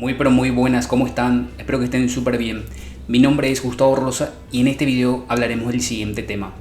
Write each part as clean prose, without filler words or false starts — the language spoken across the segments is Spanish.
Muy pero muy buenas, ¿cómo están? Espero que estén súper bien. Mi nombre es Gustavo Rosa y en este video hablaremos del siguiente tema.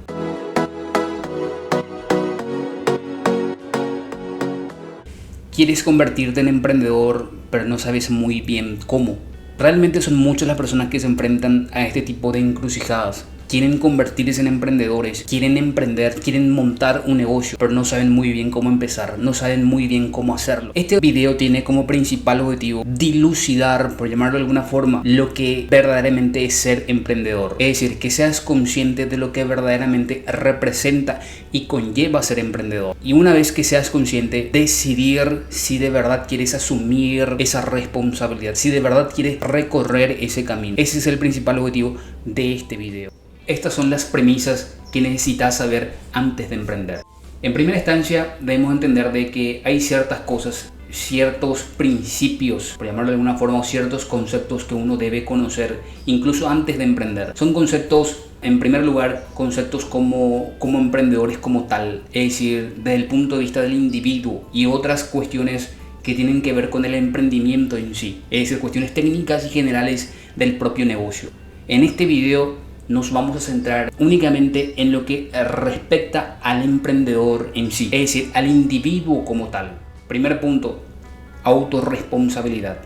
¿Quieres convertirte en emprendedor pero no sabes muy bien cómo? Realmente son muchas las personas que se enfrentan a este tipo de encrucijadas. Quieren convertirse en emprendedores, quieren emprender, quieren montar un negocio, pero no saben muy bien cómo empezar, no saben muy bien cómo hacerlo. Este video tiene como principal objetivo dilucidar, por llamarlo de alguna forma, lo que verdaderamente es ser emprendedor. Es decir, que seas consciente de lo que verdaderamente representa y conlleva ser emprendedor. Y una vez que seas consciente, decidir si de verdad quieres asumir esa responsabilidad, si de verdad quieres recorrer ese camino. Ese es el principal objetivo de este video. Estas son las premisas que necesitas saber antes de emprender. En primera instancia, debemos entender de que hay ciertas cosas, ciertos principios, por llamarlo de alguna forma, o ciertos conceptos que uno debe conocer incluso antes de emprender. Son conceptos, en primer lugar, conceptos como emprendedores como tal, es decir, desde el punto de vista del individuo, y otras cuestiones que tienen que ver con el emprendimiento en sí, es decir, cuestiones técnicas y generales del propio negocio. En este video nos vamos a centrar únicamente en lo que respecta al emprendedor en sí, es decir, al individuo como tal. Primer punto, autorresponsabilidad.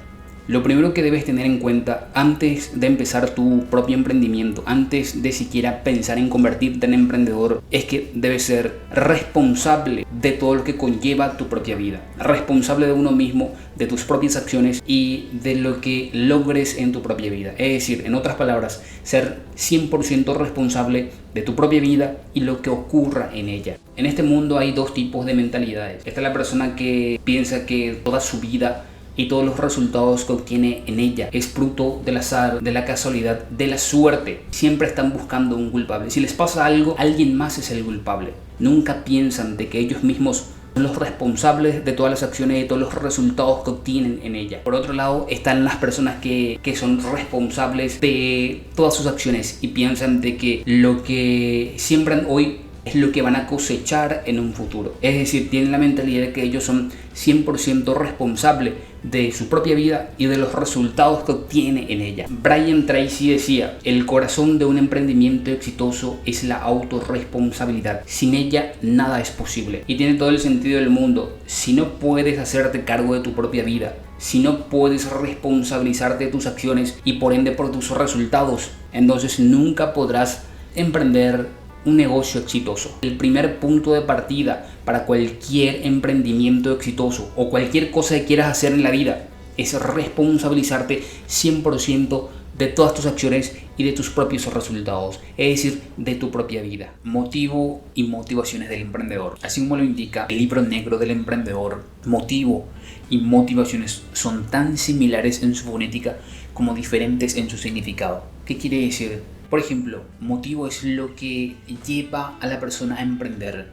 Lo primero que debes tener en cuenta antes de empezar tu propio emprendimiento, antes de siquiera pensar en convertirte en emprendedor, es que debes ser responsable de todo lo que conlleva tu propia vida. Responsable de uno mismo, de tus propias acciones y de lo que logres en tu propia vida. Es decir, en otras palabras, ser 100% responsable de tu propia vida y lo que ocurra en ella. En este mundo hay dos tipos de mentalidades. Esta es la persona que piensa que toda su vida y todos los resultados que obtiene en ella es fruto del azar, de la casualidad, de la suerte. Siempre están buscando un culpable. Si les pasa algo, alguien más es el culpable. Nunca piensan de que ellos mismos son los responsables de todas las acciones y de todos los resultados que obtienen en ella. Por otro lado, están las personas que son responsables de todas sus acciones y piensan de que lo que siembran hoy es lo que van a cosechar en un futuro. Es decir, tienen la mentalidad de que ellos son 100% responsables de su propia vida y de los resultados que obtiene en ella. Brian Tracy decía: el corazón de un emprendimiento exitoso es la autorresponsabilidad. Sin ella nada es posible. Y tiene todo el sentido del mundo. Si no puedes hacerte cargo de tu propia vida, si no puedes responsabilizarte de tus acciones y por ende por tus resultados, entonces nunca podrás emprender un negocio exitoso. El primer punto de partida para cualquier emprendimiento exitoso o cualquier cosa que quieras hacer en la vida es responsabilizarte 100% de todas tus acciones y de tus propios resultados, es decir, de tu propia vida. Motivo y motivaciones del emprendedor. Así como lo indica el libro negro del emprendedor, motivo y motivaciones son tan similares en su fonética como diferentes en su significado. ¿Qué quiere decir? Por ejemplo, motivo es lo que lleva a la persona a emprender.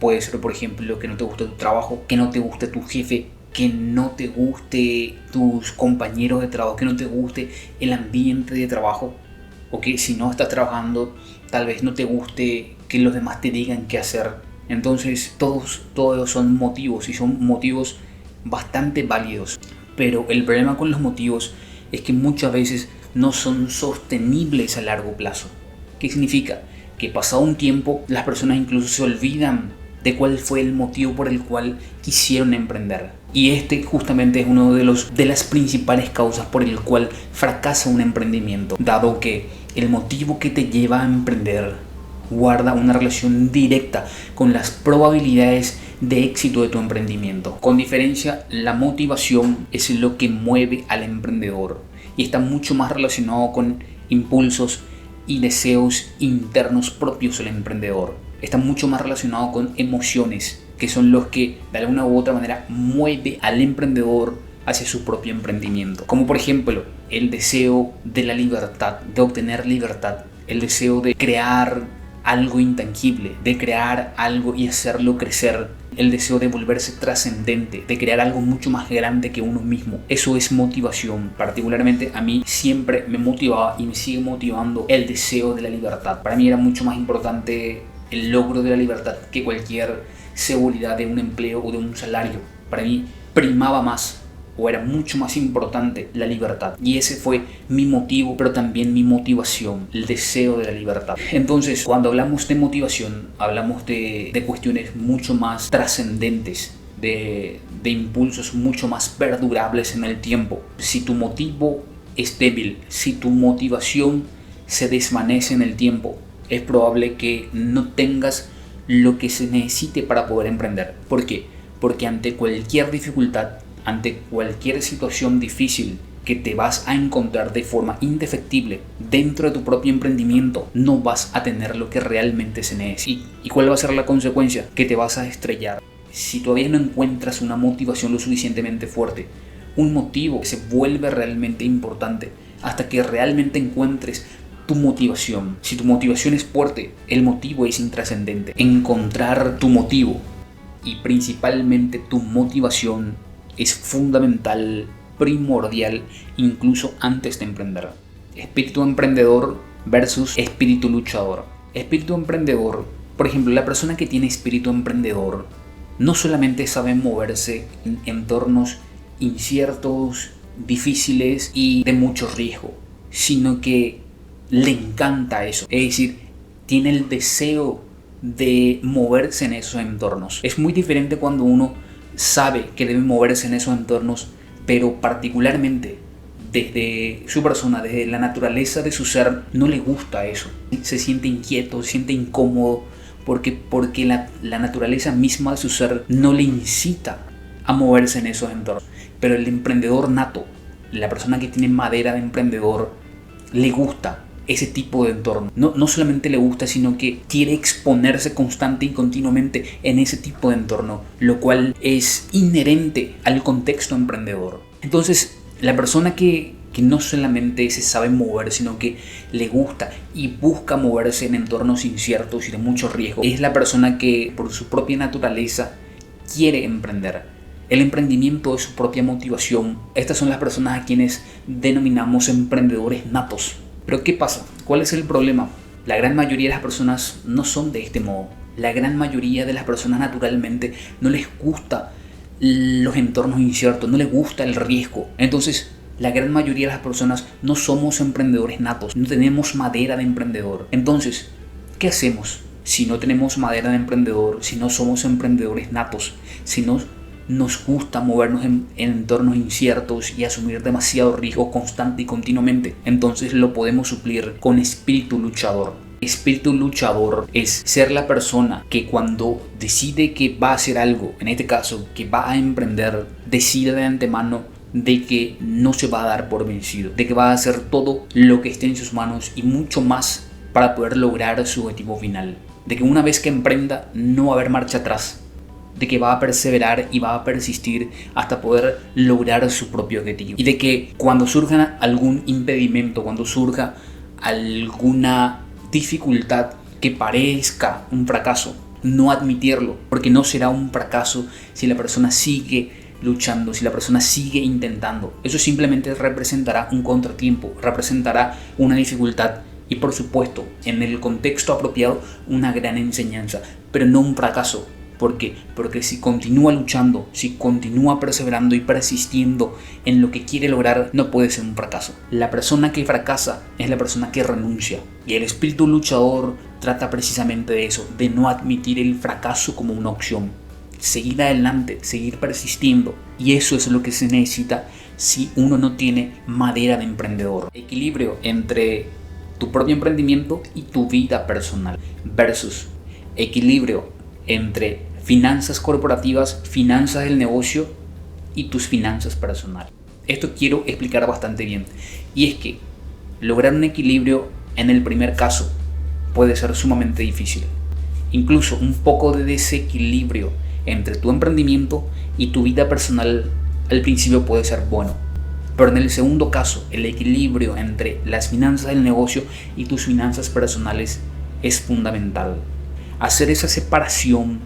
Puede ser, por ejemplo, que no te guste tu trabajo, que no te guste tu jefe, que no te guste tus compañeros de trabajo, que no te guste el ambiente de trabajo, o que si no estás trabajando, tal vez no te guste que los demás te digan qué hacer. Entonces, todos son motivos y son motivos bastante válidos. Pero el problema con los motivos es que muchas veces no son sostenibles a largo plazo. ¿Qué significa? Que pasado un tiempo las personas incluso se olvidan de cuál fue el motivo por el cual quisieron emprender. Y este justamente es uno de las principales causas por el cual fracasa un emprendimiento, dado que el motivo que te lleva a emprender guarda una relación directa con las probabilidades de éxito de tu emprendimiento. Con diferencia, la motivación es lo que mueve al emprendedor y está mucho más relacionado con impulsos y deseos internos propios del emprendedor. Está mucho más relacionado con emociones, que son los que de alguna u otra manera mueve al emprendedor hacia su propio emprendimiento. Como por ejemplo, el deseo de la libertad, de obtener libertad, el deseo de crear algo intangible, de crear algo y hacerlo crecer, el deseo de volverse trascendente, de crear algo mucho más grande que uno mismo. Eso es motivación. Particularmente a mí siempre me motivaba y me sigue motivando el deseo de la libertad. Para mí era mucho más importante el logro de la libertad que cualquier seguridad de un empleo o de un salario. Para mí primaba más o era mucho más importante la libertad. Y ese fue mi motivo, pero también mi motivación, el deseo de la libertad. Entonces, cuando hablamos de motivación, hablamos de cuestiones mucho más trascendentes, de impulsos mucho más perdurables en el tiempo. Si tu motivo es débil, si tu motivación se desvanece en el tiempo, es probable que no tengas lo que se necesite para poder emprender. ¿Por qué? Porque ante cualquier dificultad, ante cualquier situación difícil que te vas a encontrar de forma indefectible dentro de tu propio emprendimiento, no vas a tener lo que realmente se necesita. ¿Y cuál va a ser la consecuencia? Que te vas a estrellar. Si todavía no encuentras una motivación lo suficientemente fuerte, un motivo que se vuelve realmente importante, hasta que realmente encuentres tu motivación. Si tu motivación es fuerte, el motivo es intrascendente. Encontrar tu motivo y principalmente tu motivación es fundamental, primordial, incluso antes de emprender. Espíritu emprendedor versus espíritu luchador. Espíritu emprendedor, por ejemplo, la persona que tiene espíritu emprendedor no solamente sabe moverse en entornos inciertos, difíciles y de mucho riesgo, sino que le encanta eso. Es decir, tiene el deseo de moverse en esos entornos. Es muy diferente cuando uno sabe que debe moverse en esos entornos, pero particularmente desde su persona, desde la naturaleza de su ser, no le gusta eso. Se siente inquieto, se siente incómodo, porque la naturaleza misma de su ser no le incita a moverse en esos entornos. Pero el emprendedor nato, la persona que tiene madera de emprendedor, le gusta ese tipo de entorno. No solamente le gusta, sino que quiere exponerse constante y continuamente en ese tipo de entorno, lo cual es inherente al contexto emprendedor. Entonces, la persona que no solamente se sabe mover, sino que le gusta y busca moverse en entornos inciertos y de mucho riesgo, es la persona que por su propia naturaleza quiere emprender. El emprendimiento es su propia motivación. Estas son las personas a quienes denominamos emprendedores natos. Pero ¿qué pasa? ¿Cuál es el problema? La gran mayoría de las personas no son de este modo. La gran mayoría de las personas naturalmente no les gusta los entornos inciertos, no les gusta el riesgo. Entonces, la gran mayoría de las personas no somos emprendedores natos, no tenemos madera de emprendedor. Entonces, ¿qué hacemos si no tenemos madera de emprendedor, si no somos emprendedores natos, si no nos gusta movernos en entornos inciertos y asumir demasiado riesgo constante y continuamente? Entonces lo podemos suplir con espíritu luchador. Espíritu luchador es ser la persona que cuando decide que va a hacer algo, en este caso que va a emprender, decide de antemano de que no se va a dar por vencido, de que va a hacer todo lo que esté en sus manos y mucho más para poder lograr su objetivo final, de que una vez que emprenda no va a haber marcha atrás, de que va a perseverar y va a persistir hasta poder lograr su propio objetivo, y de que cuando surja algún impedimento, cuando surja alguna dificultad que parezca un fracaso, no admitirlo, porque no será un fracaso si la persona sigue luchando, si la persona sigue intentando. Eso simplemente representará un contratiempo, representará una dificultad y, por supuesto, en el contexto apropiado, una gran enseñanza, pero no un fracaso. ¿Por qué? Porque si continúa luchando, si continúa perseverando y persistiendo en lo que quiere lograr, no puede ser un fracaso. La persona que fracasa es la persona que renuncia. Y el espíritu luchador trata precisamente de eso, de no admitir el fracaso como una opción. Seguir adelante, seguir persistiendo. Y eso es lo que se necesita si uno no tiene madera de emprendedor. Equilibrio entre tu propio emprendimiento y tu vida personal versus equilibrio entre finanzas corporativas, finanzas del negocio y tus finanzas personales. Esto quiero explicar bastante bien. Y es que lograr un equilibrio en el primer caso puede ser sumamente difícil. Incluso un poco de desequilibrio entre tu emprendimiento y tu vida personal al principio puede ser bueno. Pero en el segundo caso, el equilibrio entre las finanzas del negocio y tus finanzas personales es fundamental. Hacer esa separación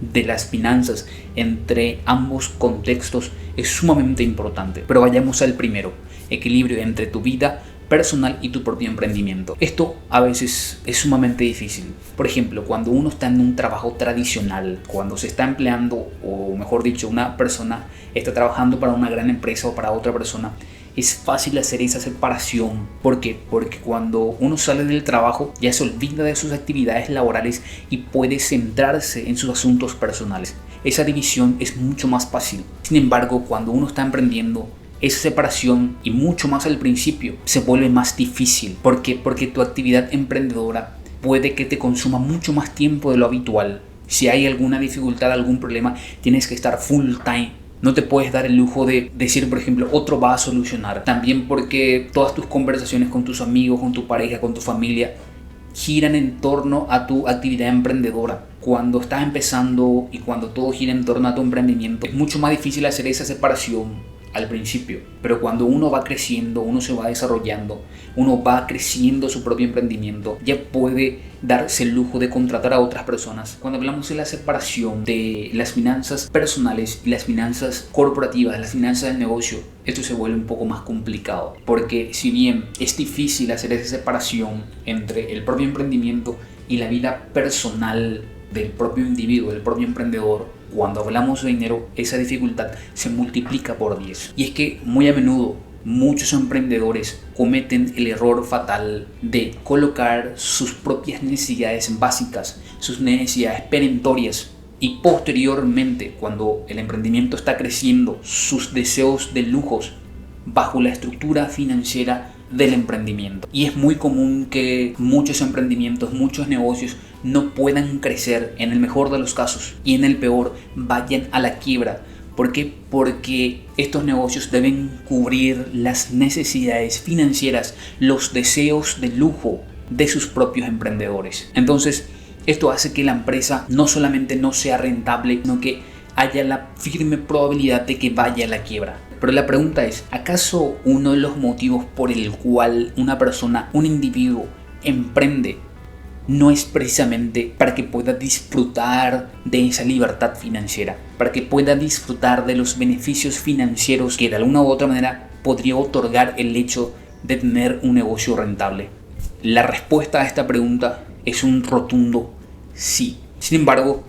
de las finanzas entre ambos contextos es sumamente importante. Pero vayamos al primero, equilibrio entre tu vida personal y tu propio emprendimiento. Esto a veces es sumamente difícil. Por ejemplo, cuando uno está en un trabajo tradicional, cuando se está empleando, o mejor dicho, una persona está trabajando para una gran empresa o para otra persona, es fácil hacer esa separación. ¿Por qué? Porque cuando uno sale del trabajo ya se olvida de sus actividades laborales y puede centrarse en sus asuntos personales. Esa división es mucho más fácil. Sin embargo, cuando uno está emprendiendo, esa separación, y mucho más al principio, se vuelve más difícil. ¿Por qué? Porque tu actividad emprendedora puede que te consuma mucho más tiempo de lo habitual. Si hay alguna dificultad, algún problema, tienes que estar full time. No te puedes dar el lujo de decir, por ejemplo, otro va a solucionar. También porque todas tus conversaciones con tus amigos, con tu pareja, con tu familia, giran en torno a tu actividad emprendedora. Cuando estás empezando y cuando todo gira en torno a tu emprendimiento, es mucho más difícil hacer esa separación al principio, pero cuando uno va creciendo, uno se va desarrollando, uno va creciendo su propio emprendimiento, ya puede darse el lujo de contratar a otras personas. Cuando hablamos de la separación de las finanzas personales y las finanzas corporativas, las finanzas del negocio, esto se vuelve un poco más complicado, porque si bien es difícil hacer esa separación entre el propio emprendimiento y la vida personal del propio individuo, del propio emprendedor, cuando hablamos de dinero, esa dificultad se multiplica por 10. Y es que muy a menudo muchos emprendedores cometen el error fatal de colocar sus propias necesidades básicas, sus necesidades perentorias, y posteriormente, cuando el emprendimiento está creciendo, sus deseos de lujos bajo la estructura financiera del emprendimiento. Y es muy común que muchos emprendimientos, muchos negocios no puedan crecer en el mejor de los casos, y en el peor vayan a la quiebra. ¿Por qué? Porque estos negocios deben cubrir las necesidades financieras, los deseos de lujo de sus propios emprendedores. Entonces, esto hace que la empresa no solamente no sea rentable, sino que haya la firme probabilidad de que vaya a la quiebra. Pero la pregunta es, ¿acaso uno de los motivos por el cual una persona, un individuo, emprende no es precisamente para que pueda disfrutar de esa libertad financiera, para que pueda disfrutar de los beneficios financieros que de alguna u otra manera podría otorgar el hecho de tener un negocio rentable? La respuesta a esta pregunta es un rotundo sí. Sin embargo,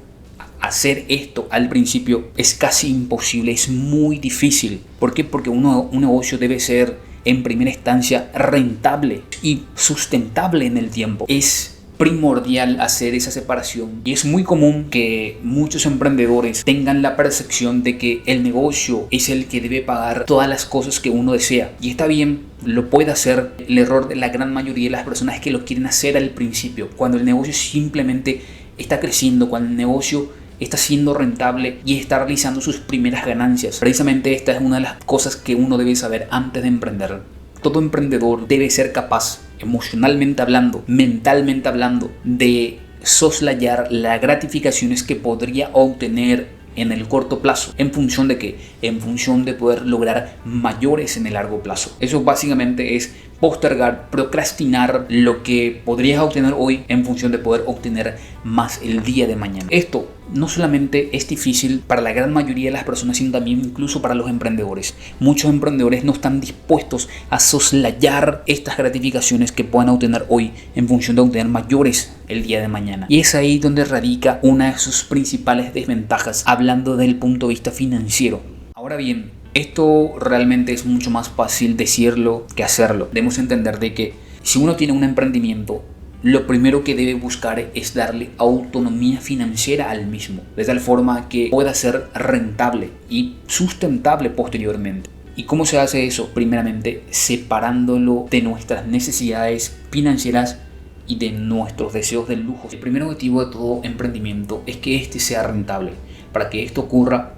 hacer esto al principio es casi imposible, es muy difícil. ¿Por qué? Porque un negocio debe ser en primera instancia rentable y sustentable en el tiempo. Es primordial hacer esa separación, y es muy común que muchos emprendedores tengan la percepción de que el negocio es el que debe pagar todas las cosas que uno desea, y está bien, lo puede hacer. El error de la gran mayoría de las personas es que lo quieren hacer al principio, cuando el negocio simplemente está creciendo, cuando el negocio está siendo rentable y está realizando sus primeras ganancias. Precisamente esta es una de las cosas que uno debe saber antes de emprender. Todo emprendedor debe ser capaz, emocionalmente hablando, mentalmente hablando, de soslayar las gratificaciones que podría obtener en el corto plazo. ¿En función de qué? En función de poder lograr mayores en el largo plazo. Eso básicamente es postergar, procrastinar lo que podrías obtener hoy en función de poder obtener más el día de mañana. Esto no solamente es difícil para la gran mayoría de las personas, sino también incluso para los emprendedores. Muchos emprendedores no están dispuestos a soslayar estas gratificaciones que puedan obtener hoy en función de obtener mayores el día de mañana. Y es ahí donde radica una de sus principales desventajas, hablando desde el punto de vista financiero. Ahora bien, esto realmente es mucho más fácil decirlo que hacerlo. Debemos entender de que si uno tiene un emprendimiento, lo primero que debe buscar es darle autonomía financiera al mismo, de tal forma que pueda ser rentable y sustentable posteriormente. ¿Y cómo se hace eso? Primeramente, separándolo de nuestras necesidades financieras y de nuestros deseos de lujo. El primer objetivo de todo emprendimiento es que este sea rentable. Para que esto ocurra,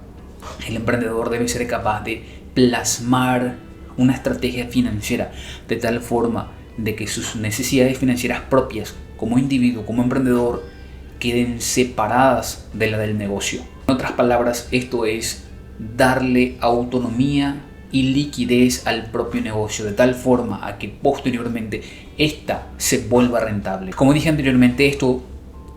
el emprendedor debe ser capaz de plasmar una estrategia financiera de tal forma de que sus necesidades financieras propias como individuo, como emprendedor, queden separadas de la del negocio. En otras palabras, esto es darle autonomía y liquidez al propio negocio, de tal forma a que posteriormente ésta se vuelva rentable. Como dije anteriormente, esto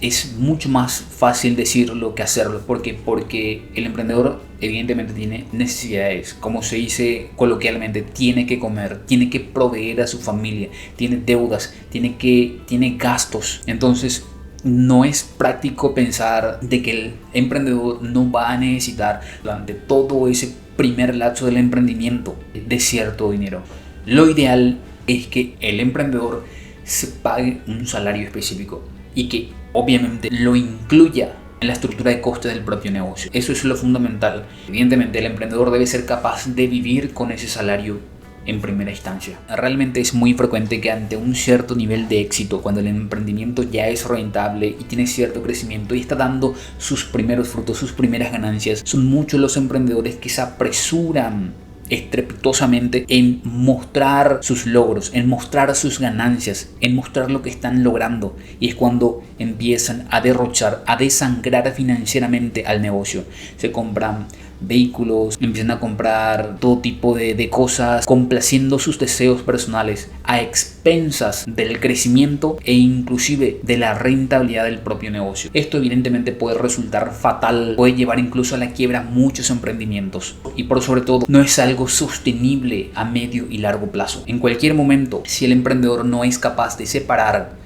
es mucho más fácil decirlo que hacerlo. ¿Por qué? Porque el emprendedor evidentemente tiene necesidades, como se dice coloquialmente, tiene que comer, tiene que proveer a su familia, tiene deudas, tiene gastos. Entonces no es práctico pensar de que el emprendedor no va a necesitar durante todo ese primer lapso del emprendimiento de cierto dinero. Lo ideal es que el emprendedor se pague un salario específico y que obviamente lo incluya en la estructura de costes del propio negocio. Eso es lo fundamental. Evidentemente el emprendedor debe ser capaz de vivir con ese salario en primera instancia. Realmente es muy frecuente que ante un cierto nivel de éxito, cuando el emprendimiento ya es rentable y tiene cierto crecimiento y está dando sus primeros frutos, sus primeras ganancias, son muchos los emprendedores que se apresuran estrepitosamente en mostrar sus logros, en mostrar sus ganancias, en mostrar lo que están logrando, y es cuando empiezan a derrochar, a desangrar financieramente al negocio. Se compran vehículos, empiezan a comprar todo tipo de cosas, complaciendo sus deseos personales a expensas del crecimiento e inclusive de la rentabilidad del propio negocio. Esto evidentemente puede resultar fatal, puede llevar incluso a la quiebra muchos emprendimientos, y por sobre todo no es algo sostenible a medio y largo plazo. En cualquier momento, si el emprendedor no es capaz de separar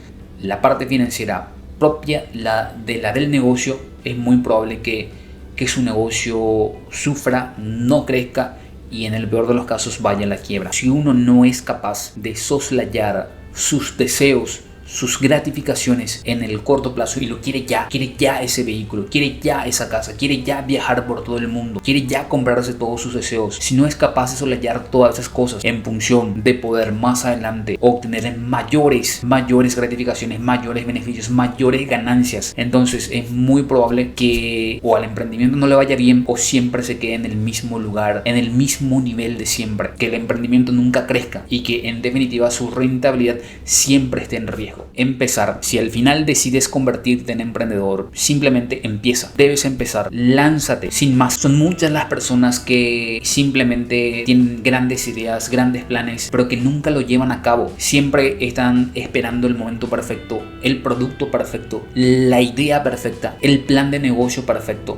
la parte financiera propia de la del negocio, es muy probable que su negocio sufra, no crezca y en el peor de los casos vaya a la quiebra. Si uno no es capaz de soslayar sus deseos, sus gratificaciones en el corto plazo y lo quiere ya ese vehículo, quiere ya esa casa, quiere ya viajar por todo el mundo, quiere ya comprarse todos sus deseos, si no es capaz de soslayar todas esas cosas en función de poder más adelante obtener mayores gratificaciones, mayores beneficios, mayores ganancias, entonces es muy probable que o al emprendimiento no le vaya bien o siempre se quede en el mismo lugar, en el mismo nivel de siempre, que el emprendimiento nunca crezca y que en definitiva su rentabilidad siempre esté en riesgo. Empezar. Si al final decides convertirte en emprendedor, simplemente empieza. Debes empezar. Lánzate. Sin más. Son muchas las personas que simplemente tienen grandes ideas, grandes planes, pero que nunca lo llevan a cabo. Siempre están esperando el momento perfecto, el producto perfecto, la idea perfecta, el plan de negocio perfecto,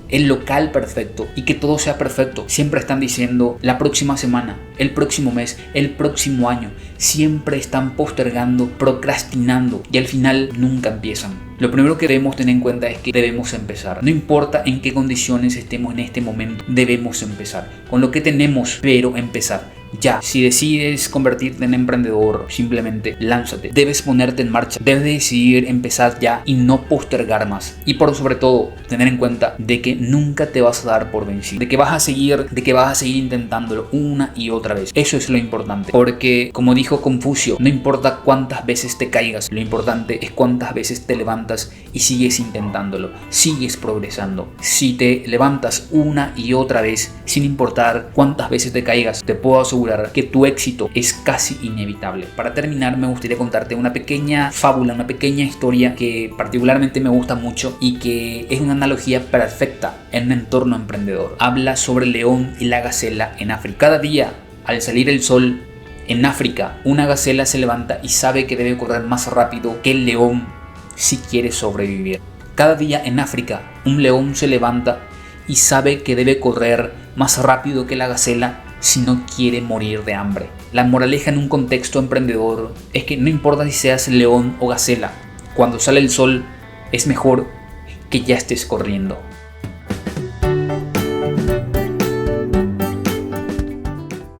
el local perfecto y que todo sea perfecto. Siempre están diciendo la próxima semana, el próximo mes, el próximo año. Siempre están postergando, procrastinando y al final nunca empiezan. Lo primero que debemos tener en cuenta es que debemos empezar. No importa en qué condiciones estemos en este momento, debemos empezar. Con lo que tenemos, pero empezar. Ya, si decides convertirte en emprendedor, simplemente lánzate. Debes ponerte en marcha, debes decidir empezar ya y no postergar más. Y por sobre todo, tener en cuenta de que nunca te vas a dar por vencido, de que vas a seguir intentándolo una y otra vez. Eso es lo importante, porque como dijo Confucio, no importa cuántas veces te caigas, lo importante es cuántas veces te levantas y sigues intentándolo, sigues progresando. Si te levantas una y otra vez, sin importar cuántas veces te caigas, te puedo asegurar que tu éxito es casi inevitable. Para terminar, me gustaría contarte una pequeña fábula, una pequeña historia que particularmente me gusta mucho y que es una analogía perfecta en un entorno emprendedor. Habla sobre el león y la gacela en África. Cada día, al salir el sol en África, una gacela se levanta y sabe que debe correr más rápido que el león si quiere sobrevivir. Cada día en África, un león se levanta y sabe que debe correr más rápido que la gacela si no quiere morir de hambre. La moraleja en un contexto emprendedor es que no importa si seas león o gacela, cuando sale el sol es mejor que ya estés corriendo.